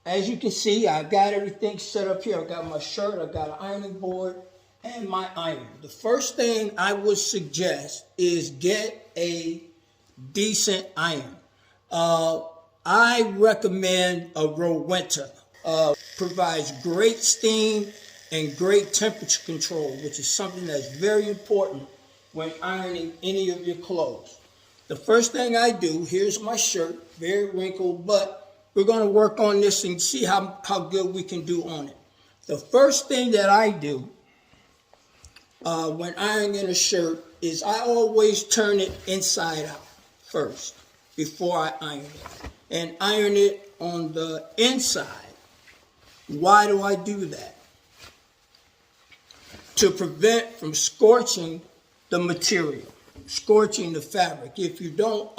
as you can see, I got everything set up here. I got my shirt, I got an ironing board, and my iron. The first thing I would suggest is get a decent iron. I recommend a Rowenta. Provides great steam and great temperature control, which is something that's very important when ironing any of your clothes. The first thing I do, here's my shirt, very wrinkled, but we're going to work on this and see how good we can do on it. The first thing that I do when ironing a shirt is I always turn it inside out first before I iron it, and iron it on the inside. Why do I do that? To prevent from scorching the material, scorching the fabric. If you don't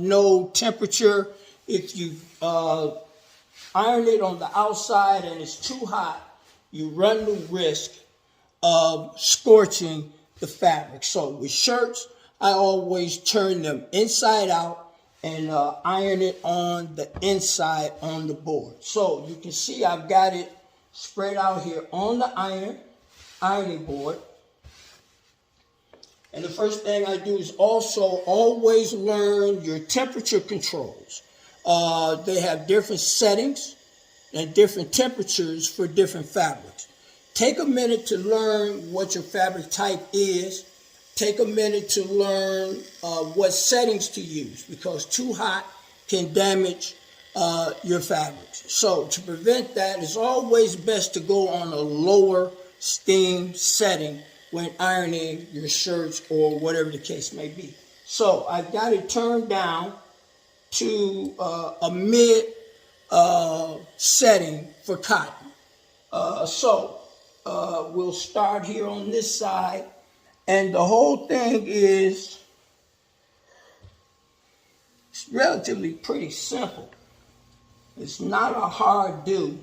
know temperature, if you iron it on the outside and it's too hot, you run the risk of scorching the fabric. So with shirts, I always turn them inside out and iron it on the inside on the board. So you can see I've got it spread out here on the ironing board. And the first thing I do is also always learn your temperature controls. They have different settings and different temperatures for different fabrics. Take a minute to learn what your fabric type is. Take a minute to learn what settings to use, because too hot can damage your fabrics. So to prevent that, it's always best to go on a lower steam setting when ironing your shirts or whatever the case may be. So I've got it turned down to a mid setting for cotton. We'll start here on this side. And the whole thing is it's relatively pretty simple. It's not a hard do.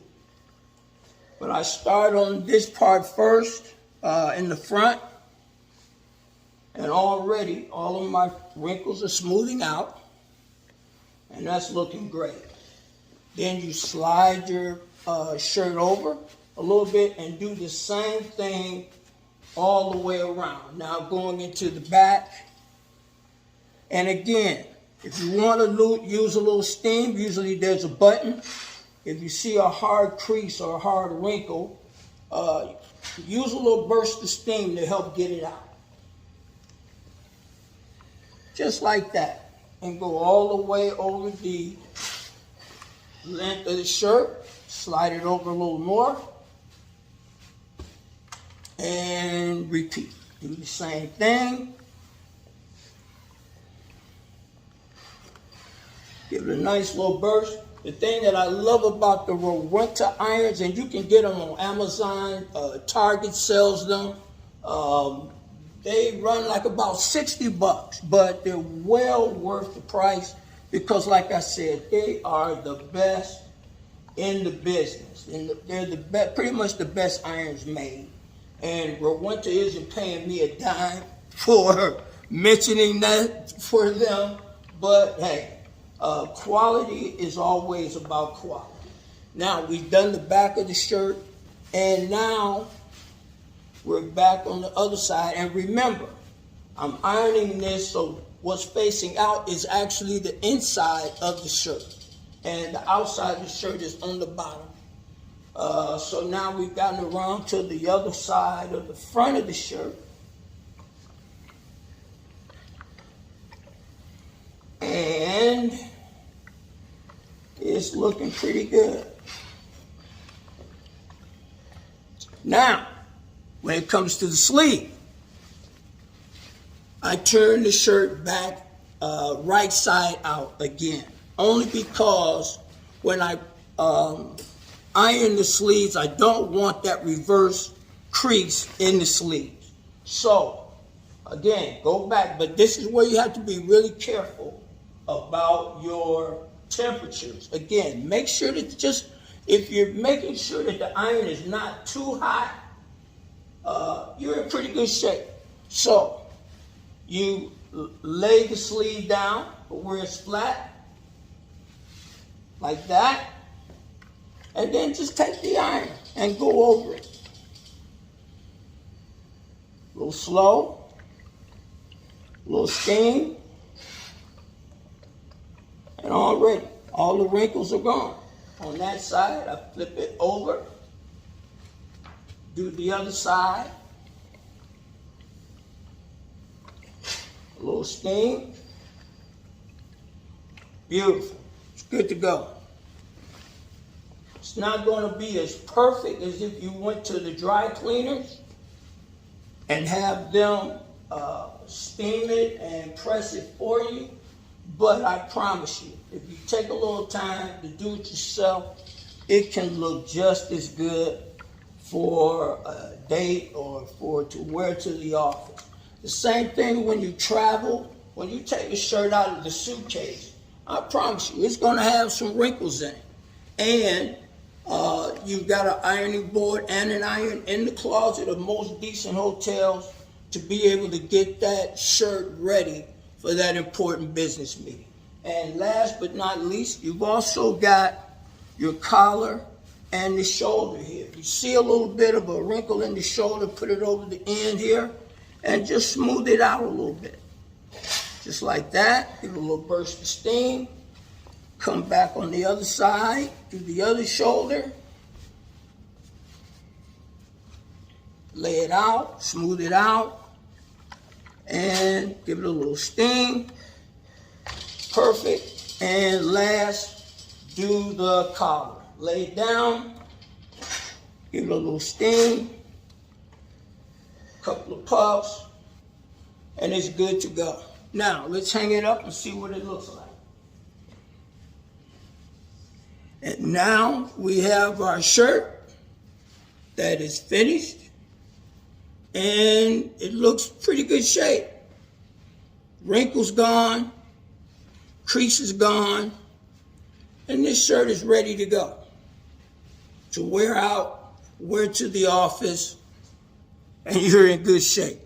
But I start on this part first in the front. And already all of my wrinkles are smoothing out. And that's looking great. Then you slide your shirt over a little bit and do the same thing all the way around. Now going into the back. And again, if you want to use a little steam, usually there's a button. If you see a hard crease or a hard wrinkle, use a little burst of steam to help get it out. Just like that. And go all the way over the length of the shirt. Slide it over a little more. And repeat. Do the same thing. Give it a nice little burst. The thing that I love about the Rowenta irons, and you can get them on Amazon, Target sells them. They run like about $60, but they're well worth the price because, like I said, they are the best in the business. And they're the best, pretty much the best irons made. And Rowenta isn't paying me a dime for mentioning that for them, but hey, quality is always about quality. Now we've done the back of the shirt, and now we're back on the other side. And remember, I'm ironing this, so what's facing out is actually the inside of the shirt, and the outside of the shirt is on the bottom. So now we've gotten around to the other side of the front of the shirt. And it's looking pretty good. Now, when it comes to the sleeve, I turn the shirt back right side out again. Only because when I iron the sleeves, I don't want that reverse crease in the sleeves. So, again, go back. But this is where you have to be really careful about your temperatures. Again, make sure that if you're making sure that the iron is not too hot, you're in pretty good shape. So, you lay the sleeve down where it's flat, like that. And then just take the iron and go over it. A little slow, a little steam, and already all the wrinkles are gone. On that side, I flip it over, do the other side, a little steam, beautiful, it's good to go. It's not going to be as perfect as if you went to the dry cleaners and have them steam it and press it for you. But I promise you, if you take a little time to do it yourself, it can look just as good for a date or to wear to the office. The same thing when you travel, when you take a shirt out of the suitcase, I promise you, it's going to have some wrinkles in it. And you've got an ironing board and an iron in the closet of most decent hotels to be able to get that shirt ready for that important business meeting. And last but not least, you've also got your collar and the shoulder here. You see a little bit of a wrinkle in the shoulder, put it over the end here, and just smooth it out a little bit. Just like that, give it a little burst of steam. Come back on the other side, do the other shoulder. Lay it out, smooth it out, and give it a little steam. Perfect. And last, do the collar. Lay it down, give it a little steam, couple of puffs, and it's good to go. Now, let's hang it up and see what it looks like. And now we have our shirt that is finished, and it looks pretty good shape. Wrinkles gone, creases gone, and this shirt is ready to go. To wear out, wear to the office, and you're in good shape.